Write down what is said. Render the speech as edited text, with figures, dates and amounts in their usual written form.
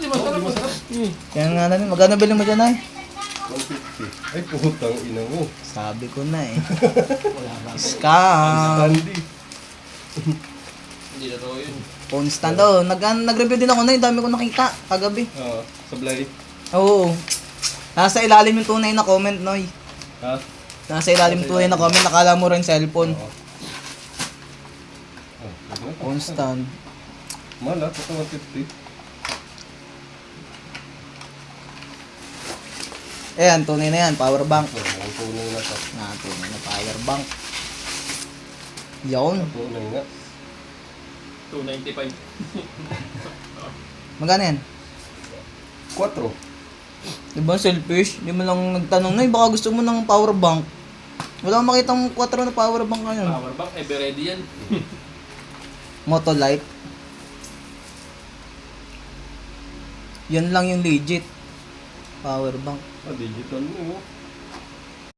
masarap, masarap. Kaya nga namin, magkano bilhin mo dyan ay? 150. Ay, putang ina mo. Sabi ko na eh. Wala ba? Scam! Candy. Hindi na to yun. Phone stand oh. Nag-review din ako na, yung dami ko nakita kagabi. Oo, sablay. Oo. Nasa ilalim yung tunay na comment, Noy. Ha? Nasa ilalim yung tunay na comment, nakala mo rin cellphone. Oo. Oh, Phone stand. mahal ah, ito 150. Ayan, tunay na yan, power bank. Oh, ang tunay na to. Tunay na power bank. Yun. Ang tunay nga. 295. Magkano yan? 4. Diba selfish? Di mo lang nagtanong na, baka gusto mo ng power bank. Wala akong makitang 4 na power bank ngayon. Power bank, ever ready yan. Motolite. Yan lang yung legit. Power bank. Ah, digital mo.